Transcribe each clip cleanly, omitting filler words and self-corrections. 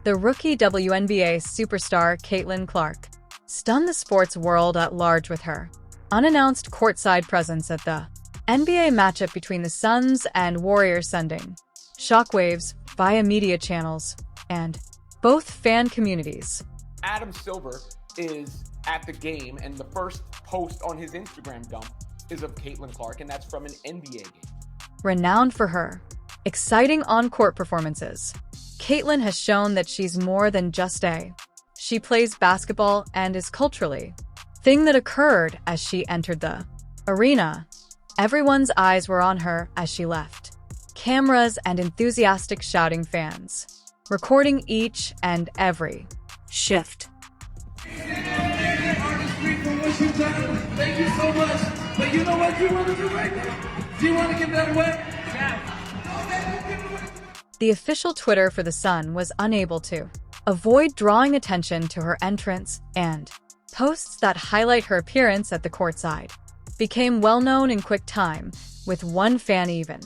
The rookie WNBA superstar Caitlin Clark stunned the sports world at large with her unannounced courtside presence at the NBA matchup between the Suns and Warriors, sending shockwaves via media channels and both fan communities. Adam Silver is at the game, and the first post on his Instagram dump is of Caitlin Clark, and that's from an NBA game. Renowned for her exciting on-court performances, Caitlin has shown that she's more than just a. She plays basketball and is culturally thing that occurred as she entered the arena. Everyone's eyes were on her as she left. Cameras and enthusiastic shouting fans, recording each and every shift. Thank you so much. But you know what you want to do right now? Do you want to give that away? Yeah. The official Twitter for the Sun was unable to avoid drawing attention to her entrance, and posts that highlight her appearance at the courtside became well-known in quick time, with one fan even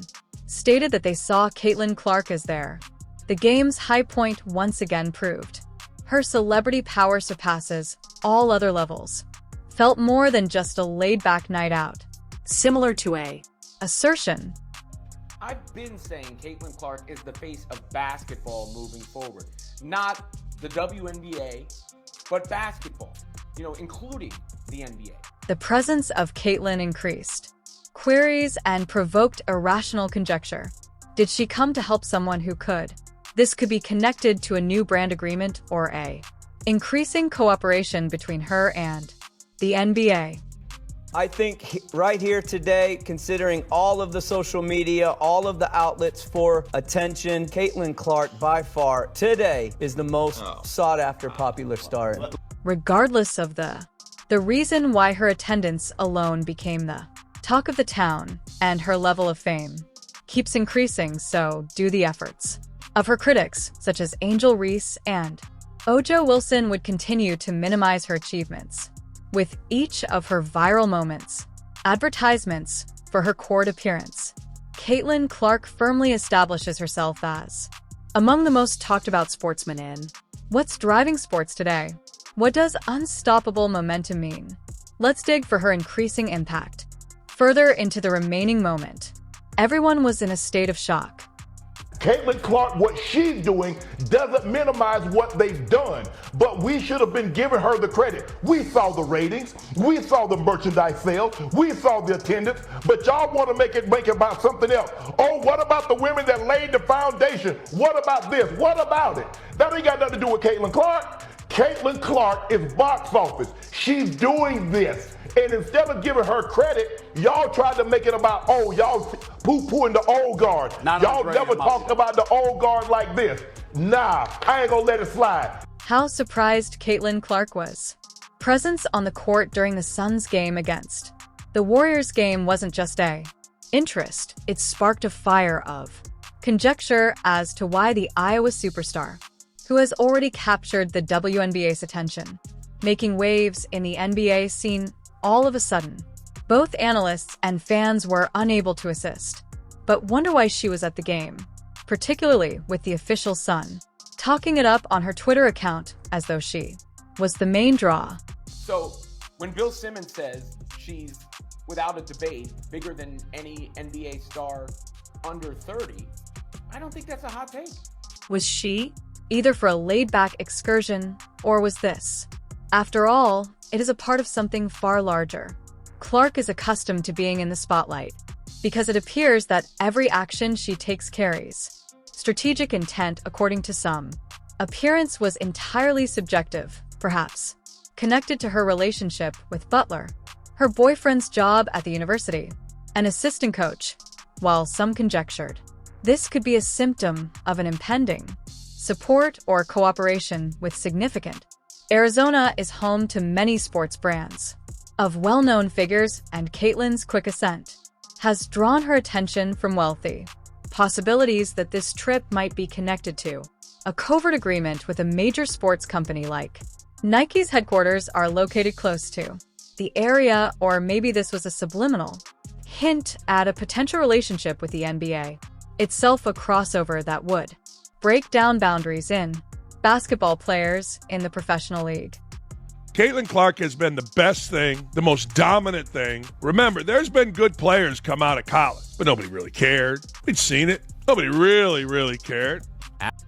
stated that they saw Caitlin Clark as there. The game's high point once again proved her celebrity power surpasses all other levels. Felt more than just a laid-back night out. Similar to a assertion. I've been saying Caitlin Clark is the face of basketball moving forward. Not the WNBA, but basketball, including the NBA. The presence of Caitlin increased queries and provoked irrational conjecture. Did she come to help someone who could? This could be connected to a new brand agreement or a increasing cooperation between her and the NBA. I think right here today, considering all of the social media, all of the outlets for attention, Caitlin Clark by far today is the most sought after popular star. Regardless of the reason why her attendance alone became the talk of the town, and her level of fame keeps increasing, so do the efforts of her critics, such as Angel Reese and Ojo Wilson, would continue to minimize her achievements. With each of her viral moments, advertisements for her court appearance, Caitlin Clark firmly establishes herself as among the most talked about sportsmen in what's driving sports today. What does unstoppable momentum mean? Let's dig for her increasing impact. Further into the remaining moment, everyone was in a state of shock. Caitlin Clark, what she's doing doesn't minimize what they've done, but we should have been giving her the credit. We saw the ratings, we saw the merchandise sales, we saw the attendance, but y'all want to make it about something else. Oh, what about the women that laid the foundation? What about this? What about it? That ain't got nothing to do with Caitlin Clark. Caitlin Clark is box office. She's doing this. And instead of giving her credit, y'all tried to make it about, y'all poo-pooing the old guard. Y'all never talked about the old guard like this. Nah, I ain't gonna let it slide. How surprised Caitlin Clark was. Presence on the court during the Suns game against the Warriors game wasn't just a interest, it sparked a fire of conjecture as to why the Iowa superstar, who has already captured the WNBA's attention, making waves in the NBA scene. All of a sudden, both analysts and fans were unable to assist, but wonder why she was at the game, particularly with the official Sun talking it up on her Twitter account as though she was the main draw. So when Bill Simmons says she's, without a debate, bigger than any NBA star under 30, I don't think that's a hot take. Was she either for a laid-back excursion, or was this, after all, it is a part of something far larger? Clark is accustomed to being in the spotlight because it appears that every action she takes carries strategic intent, according to some. Appearance was entirely subjective, perhaps connected to her relationship with Butler, her boyfriend's job at the university, an assistant coach, while some conjectured this could be a symptom of an impending support or cooperation with significant. Arizona is home to many sports brands of well-known figures, and Caitlin's quick ascent has drawn her attention from wealthy possibilities that this trip might be connected to a covert agreement with a major sports company like Nike's headquarters are located close to the area, or maybe this was a subliminal hint at a potential relationship with the NBA, itself a crossover that would break down boundaries in basketball players in the professional league. Caitlin Clark has been the best thing, the most dominant thing. Remember, there's been good players come out of college, but nobody really cared. We'd seen it. Nobody really cared.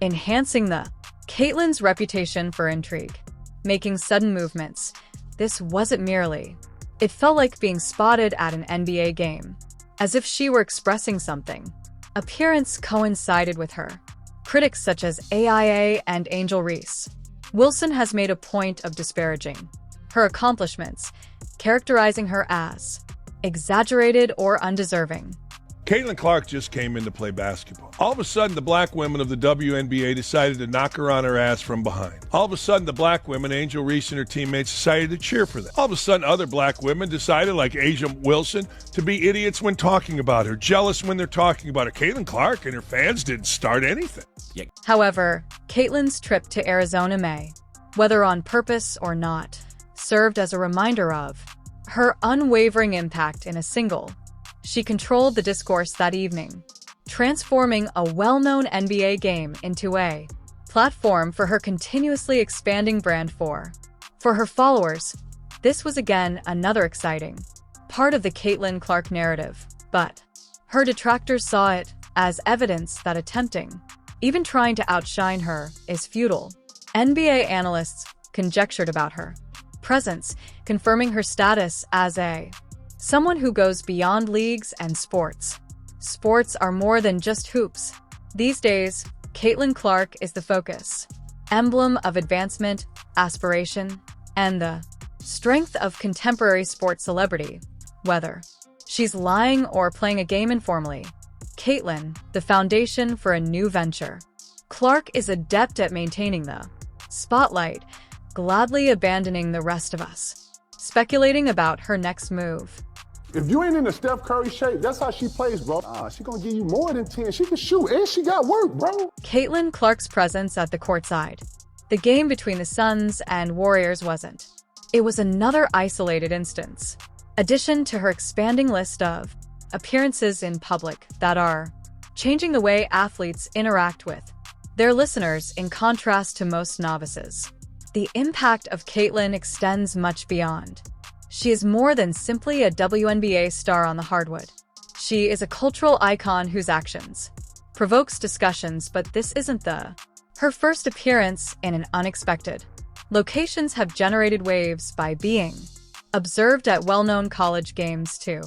Enhancing Caitlin's reputation for intrigue, making sudden movements. This wasn't merely. It felt like being spotted at an NBA game, as if she were expressing something. Appearance coincided with her. Critics such as AIA and Angel Reese Wilson has made a point of disparaging her accomplishments, characterizing her as exaggerated or undeserving. Caitlin Clark just came in to play basketball. All of a sudden, the black women of the WNBA decided to knock her on her ass from behind. All of a sudden, the black women, Angel Reese and her teammates, decided to cheer for them. All of a sudden, other black women decided, like Asia Wilson, to be idiots when talking about her, jealous when they're talking about her. Caitlin Clark and her fans didn't start anything. However, Caitlin's trip to Arizona May, whether on purpose or not, served as a reminder of her unwavering impact in a single. She controlled the discourse that evening, transforming a well-known NBA game into a platform for her continuously expanding brand for her followers. This was again another exciting part of the Caitlin Clark narrative, but her detractors saw it as evidence that attempting, even trying to outshine her, is futile. NBA analysts conjectured about her presence, confirming her status as someone who goes beyond leagues and sports. Sports are more than just hoops. These days, Caitlin Clark is the focus, emblem of advancement, aspiration, and the strength of contemporary sports celebrity. Whether she's lying or playing a game informally, Caitlin, the foundation for a new venture. Clark is adept at maintaining the spotlight, gladly abandoning the rest of us, speculating about her next move. If you ain't in the Steph Curry shape, that's how she plays, bro. She gonna give you more than 10. She can shoot, and she got work, bro. Caitlin Clark's presence at the courtside. The game between the Suns and Warriors wasn't. It was another isolated instance. Addition to her expanding list of appearances in public that are changing the way athletes interact with their listeners in contrast to most novices. The impact of Caitlin extends much beyond. She is more than simply a WNBA star on the hardwood. She is a cultural icon whose actions provokes discussions, but this isn't her first appearance in an unexpected locations have generated waves by being observed at well-known college games to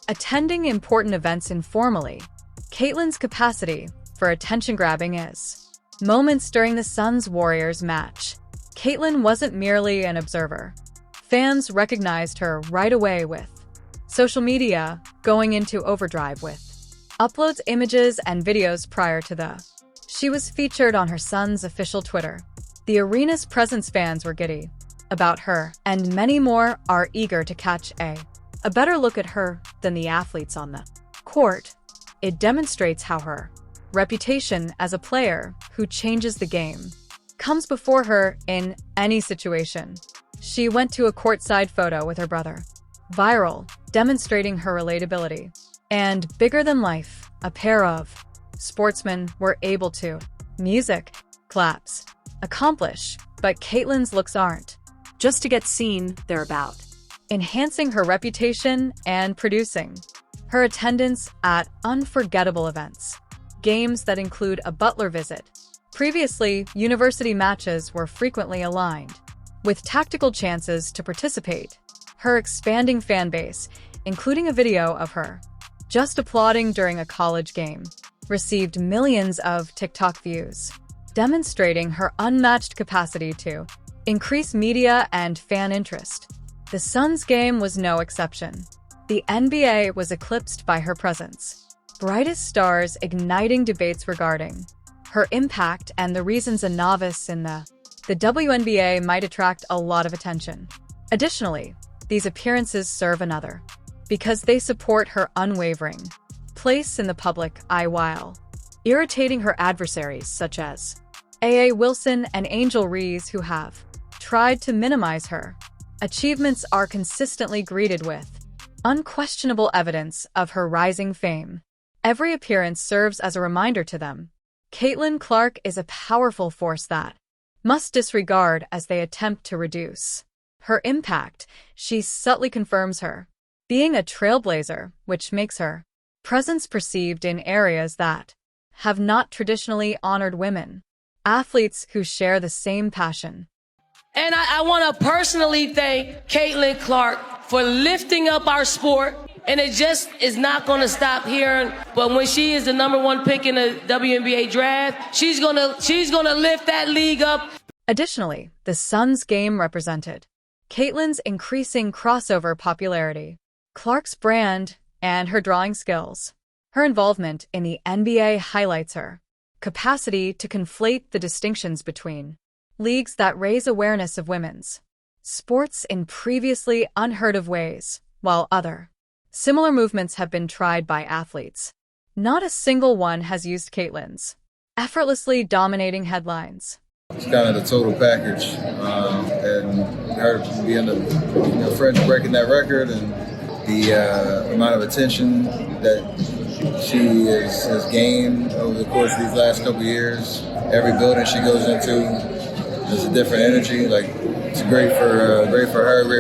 attending important events informally. Caitlin's capacity for attention-grabbing is moments during the Suns-Warriors match. Caitlin wasn't merely an observer. Fans recognized her right away, with social media going into overdrive with uploads, images, and videos prior to she was featured on her son's official Twitter. The arena's presence, fans were giddy about her, and many more are eager to catch a better look at her than the athletes on the court. It demonstrates how her reputation as a player who changes the game comes before her in any situation. She went to a courtside photo with her brother, viral, demonstrating her relatability. And bigger than life, a pair of sportsmen were able to music, claps, accomplish, but Caitlin's looks aren't just to get seen, they're about enhancing her reputation and producing her attendance at unforgettable events, games that include a Butler visit. Previously, university matches were frequently aligned with tactical chances to participate. Her expanding fan base, including a video of her just applauding during a college game, received millions of TikTok views, demonstrating her unmatched capacity to increase media and fan interest. The Suns game was no exception. The NBA was eclipsed by her presence, brightest stars igniting debates regarding her impact and the reasons a novice in the WNBA might attract a lot of attention. Additionally, these appearances serve another, because they support her unwavering place in the public eye while irritating her adversaries such as A.A. Wilson and Angel Reese, who have tried to minimize her achievements, are consistently greeted with unquestionable evidence of her rising fame. Every appearance serves as a reminder to them. Caitlin Clark is a powerful force that must disregard as they attempt to reduce her impact. She subtly confirms her being a trailblazer, which makes her presence perceived in areas that have not traditionally honored women. Athletes who share the same passion. And I want to personally thank Caitlin Clark for lifting up our sport. And it just is not going to stop here. But when she is the #1 pick in the WNBA draft, she's gonna lift that league up. Additionally, the Suns game represented Caitlin's increasing crossover popularity, Clark's brand, and her drawing skills. Her involvement in the NBA highlights her capacity to conflate the distinctions between leagues that raise awareness of women's sports in previously unheard of ways, while other similar movements have been tried by athletes. Not a single one has used Caitlin's effortlessly dominating headlines. It's kind of the total package, and her being the French breaking that record, and the amount of attention that she has gained over the course of these last couple of years. Every building she goes into, there's a different energy. Like, it's great for her, great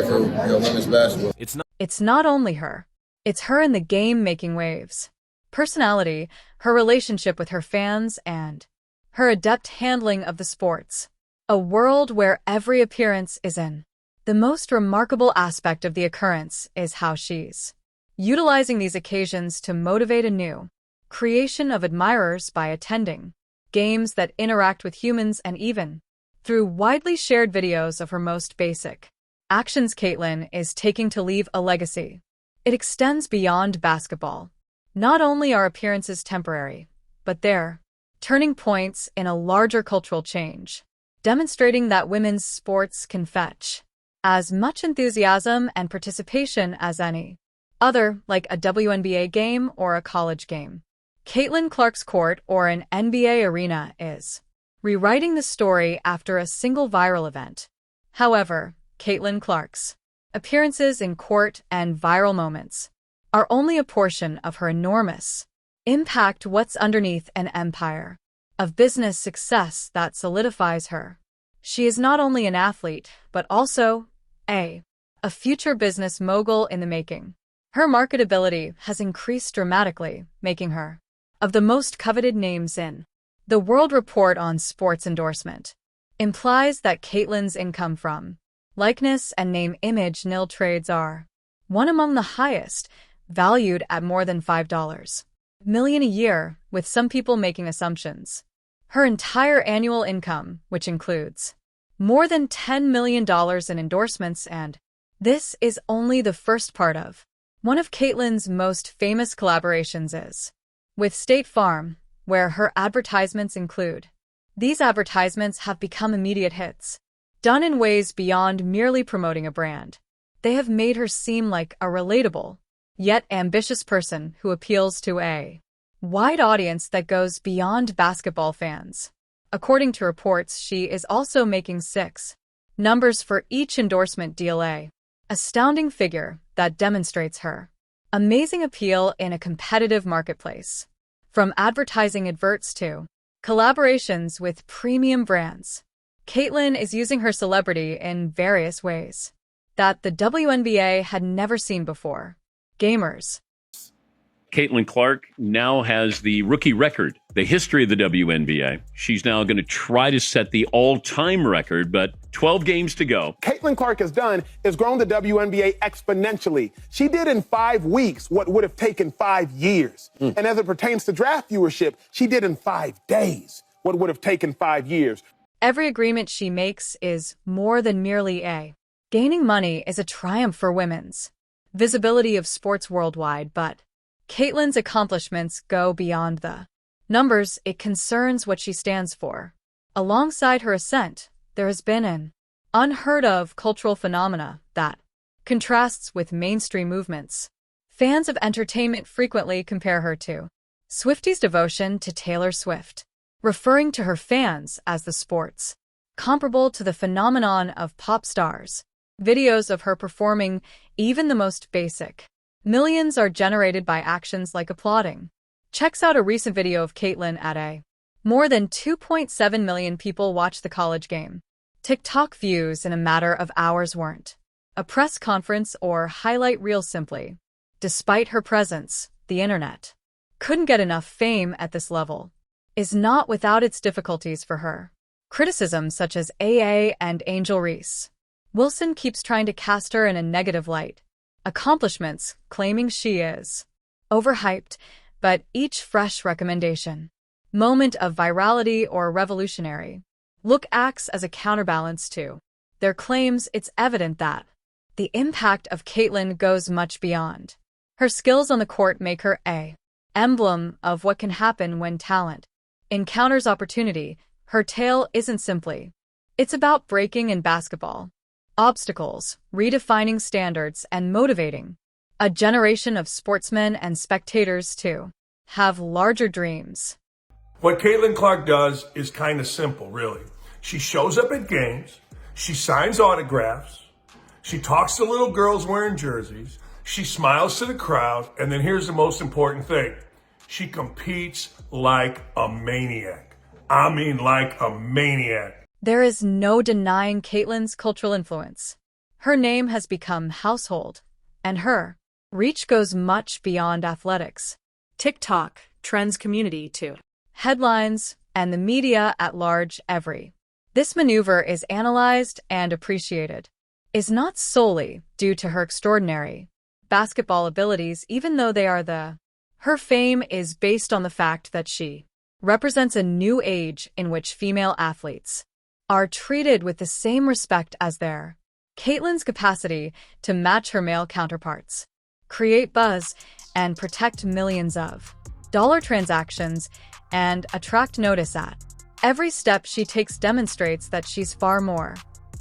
for women's basketball. It's not only her. It's her in the game making waves. Personality, her relationship with her fans, and her adept handling of the sports. A world where every appearance is in. The most remarkable aspect of the occurrence is how she's utilizing these occasions to motivate a new creation of admirers by attending games that interact with humans, and even through widely shared videos of her most basic actions. Caitlin is taking to leave a legacy. It extends beyond basketball. Not only are appearances temporary, but they're turning points in a larger cultural change, demonstrating that women's sports can fetch as much enthusiasm and participation as any other, like a WNBA game or a college game. Caitlin Clark's court or an NBA arena is rewriting the story after a single viral event. However, Caitlin Clark's appearances in court and viral moments are only a portion of her enormous impact. What's underneath an empire of business success that solidifies her. She is not only an athlete, but also a future business mogul in the making. Her marketability has increased dramatically, making her of the most coveted names in the world. Report on sports endorsement implies that Caitlin's income from likeness and name image nil trades are one among the highest, valued at more than $5 million a year, with some people making assumptions. Her entire annual income, which includes more than $10 million in endorsements, and this is only the first part of one of Caitlin's most famous collaborations, is with State Farm, where her advertisements include. These advertisements have become immediate hits, done in ways beyond merely promoting a brand. They have made her seem like a relatable, yet ambitious person who appeals to a wide audience that goes beyond basketball fans. According to reports, she is also making 6 numbers for each endorsement deal, a astounding figure that demonstrates her amazing appeal in a competitive marketplace. From advertising adverts to collaborations with premium brands, Caitlin is using her celebrity in various ways that the WNBA had never seen before. Gamers. Caitlin Clark now has the rookie record, the history of the WNBA. She's now going to try to set the all-time record, but 12 games to go. Caitlin Clark has done is grown the WNBA exponentially. She did in 5 weeks what would have taken 5 years. And as it pertains to draft viewership, she did in 5 days what would have taken 5 years. Every agreement she makes is more than merely a gaining money is a triumph for women's visibility of sports worldwide, but Caitlin's accomplishments go beyond the numbers. It concerns what she stands for. Alongside her ascent, there has been an unheard of cultural phenomena that contrasts with mainstream movements. Fans of entertainment frequently compare her to Swifties' devotion to Taylor Swift, referring to her fans as the sports comparable to the phenomenon of pop stars. Videos of her performing even the most basic millions are generated by actions like applauding. Checks out a recent video of Caitlin at a More than 2.7 million people watched the college game. TikTok views in a matter of hours weren't a press conference or highlight reel simply. Despite her presence, the internet couldn't get enough fame at this level. Is not without its difficulties for her. Criticism such as AA and Angel Reese. Wilson keeps trying to cast her in a negative light. Accomplishments claiming she is overhyped, but each fresh recommendation, moment of virality or revolutionary look acts as a counterbalance to their claims. It's evident that the impact of Caitlyn goes much beyond. Her skills on the court make her an emblem of what can happen when talent encounters opportunity. Her tale isn't simply it's about breaking in basketball obstacles, redefining standards, and motivating a generation of sportsmen and spectators to have larger dreams. What Caitlin Clark does is kind of simple, really. She shows up at games, she signs autographs, she talks to little girls wearing jerseys, she smiles to the crowd, and then here's the most important thing. She competes like a maniac. I mean, like a maniac. There is no denying Caitlyn's cultural influence. Her name has become household, and her reach goes much beyond athletics. TikTok trends community to headlines and the media at large. This maneuver is analyzed and appreciated, is not solely due to her extraordinary basketball abilities, even though they are her fame is based on the fact that she represents a new age in which female athletes are treated with the same respect as their. Caitlyn's capacity to match her male counterparts, create buzz, and protect millions of dollar transactions and attract notice at every step she takes demonstrates that she's far more.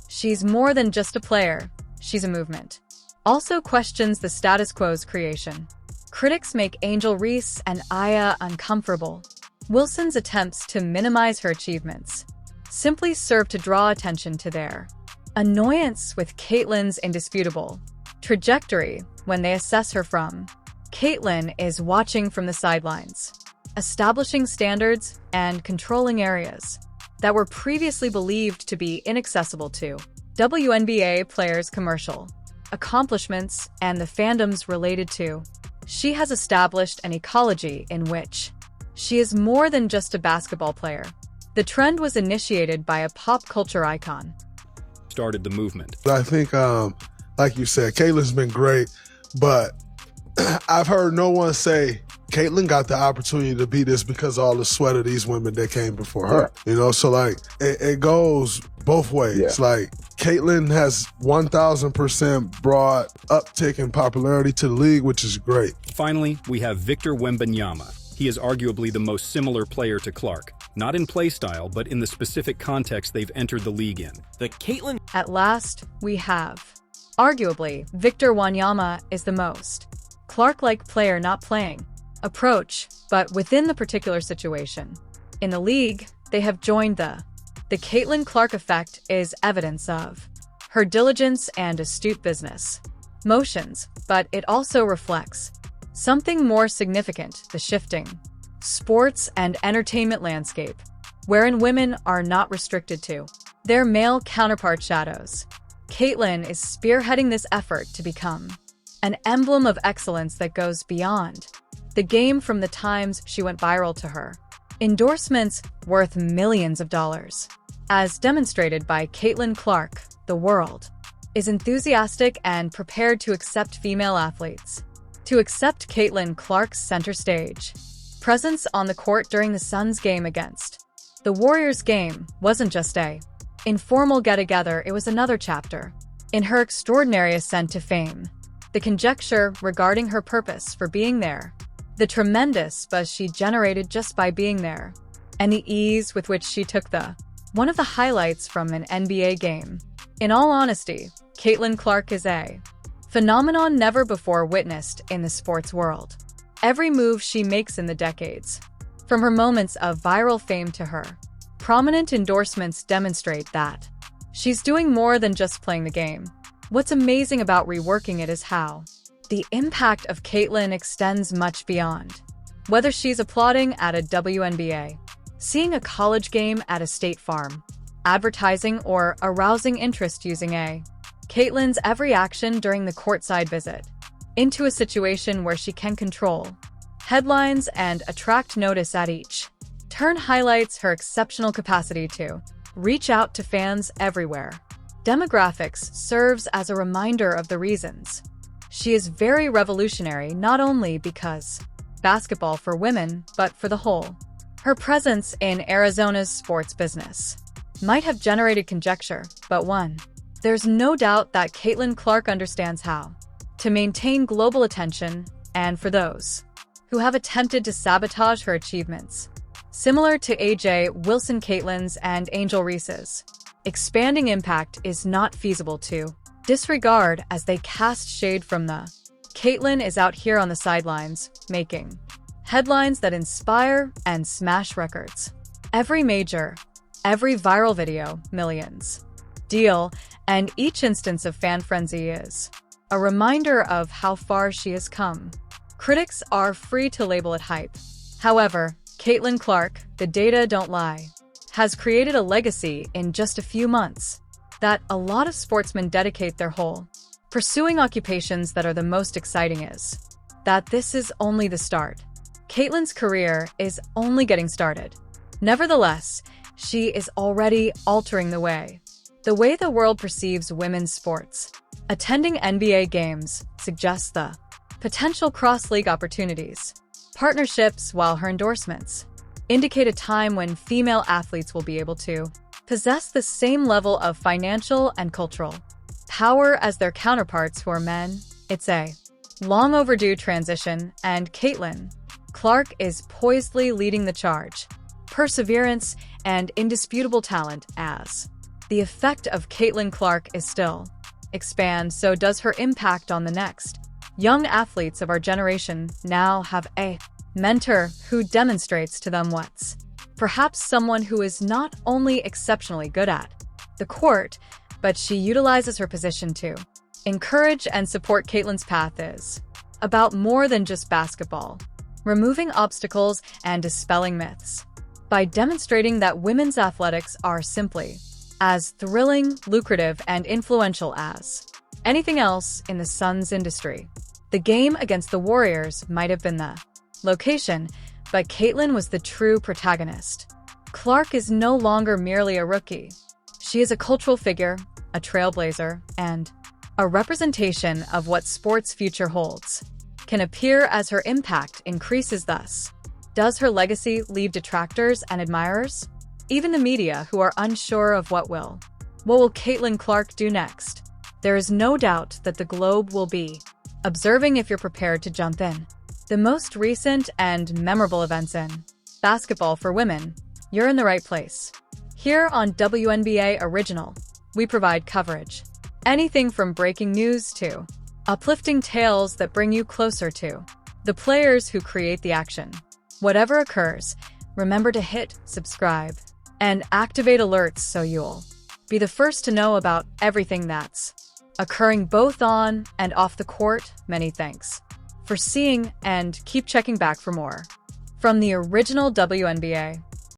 She's more than just a player, she's a movement. Also questions the status quo's creation. Critics make Angel Reese and Aya uncomfortable. Wilson's attempts to minimize her achievements simply serve to draw attention to their annoyance with Caitlyn's indisputable trajectory when they assess her from. Caitlyn is watching from the sidelines, establishing standards and controlling areas that were previously believed to be inaccessible to WNBA players' commercial accomplishments and the fandoms related to. She has established an ecology in which she is more than just a basketball player. The trend was initiated by a pop culture icon. Started the movement. I think, like you said, Caitlyn's been great, but I've heard no one say Caitlyn got the opportunity to be this because of all the sweat of these women that came before her. You know, so like it goes both ways. Yeah. Like Caitlyn has 1,000% brought uptick in popularity to the league, which is great. Finally, we have Victor Wembanyama. He is arguably the most similar player to Clark, not in play style, but in the specific context they've entered the league in. The Caitlyn. At last, we have. Arguably, Victor Wembanyama is the most Clark-like player not playing approach, but within the particular situation. In the league, they have joined the Caitlyn Clark effect is evidence of her diligence and astute business motions, but it also reflects something more significant, the shifting sports and entertainment landscape, wherein women are not restricted to their male counterpart shadows. Caitlyn is spearheading this effort to become an emblem of excellence that goes beyond the game. From the times she went viral to her endorsements worth millions of dollars. As demonstrated by Caitlyn Clark, the world is enthusiastic and prepared to accept female athletes. To accept Caitlyn Clark's center stage presence on the court during the Suns game against the Warriors game wasn't just a informal get-together, it was another chapter in her extraordinary ascent to fame. The conjecture regarding her purpose for being there, the tremendous buzz she generated just by being there, and the ease with which she took one of the highlights from an NBA game. In all honesty, Caitlyn Clark is a phenomenon never before witnessed in the sports world. Every move she makes in the decades, from her moments of viral fame to her prominent endorsements, demonstrate that she's doing more than just playing the game. What's amazing about reworking it is how the impact of Caitlyn extends much beyond whether she's applauding at a WNBA seeing a college game at a state farm, advertising or arousing interest using Caitlyn's every action during the courtside visit into a situation where she can control headlines and attract notice at each turn highlights her exceptional capacity to reach out to fans everywhere. Demographics serves as a reminder of the reasons she is very revolutionary, not only because basketball for women, but for the whole. Her presence in Arizona's sports business might have generated conjecture, but there's no doubt that Caitlin Clark understands how to maintain global attention, and for those who have attempted to sabotage her achievements, similar to AJ Wilson Caitlin's and Angel Reese's, expanding impact is not feasible to disregard as they cast shade from the Caitlyn is out here on the sidelines, making headlines that inspire and smash records. Every major, every viral video, millions deal, and each instance of fan frenzy is a reminder of how far she has come. Critics are free to label it hype. However, Caitlin Clark, the data don't lie, has created a legacy in just a few months that a lot of sportsmen dedicate their whole pursuing occupations that are the most exciting is that this is only the start. Caitlyn's career is only getting started. Nevertheless, she is already altering the way the world perceives women's sports. Attending NBA games suggests the potential cross-league opportunities, partnerships, while her endorsements indicate a time when female athletes will be able to possess the same level of financial and cultural power as their counterparts who are men. It's a long overdue transition, and Caitlin Clark is poisedly leading the charge. Perseverance and indisputable talent. As the effect of Caitlin Clark is still expand, so does her impact on the next young athletes of our generation. Now have a mentor who demonstrates to them what's perhaps someone who is not only exceptionally good at the court, but she utilizes her position to encourage and support. Caitlyn's path is about more than just basketball, removing obstacles and dispelling myths by demonstrating that women's athletics are simply as thrilling, lucrative, and influential as anything else in the Suns industry. The game against the Warriors might have been the location, but Caitlin was the true protagonist. Clark is no longer merely a rookie. She is a cultural figure, a trailblazer, and a representation of what sports' future holds. Can appear as her impact increases. Thus, does her legacy leave detractors and admirers? Even the media, who are unsure of what will Caitlin Clark do next? There is no doubt that the globe will be observing if you're prepared to jump in. The most recent and memorable events in basketball for women, you're in the right place. Here on WNBA Original, we provide coverage. Anything from breaking news to uplifting tales that bring you closer to the players who create the action. Whatever occurs, remember to hit subscribe and activate alerts so you'll be the first to know about everything that's occurring both on and off the court. Many thanks for seeing, and keep checking back for more from the original WNBA.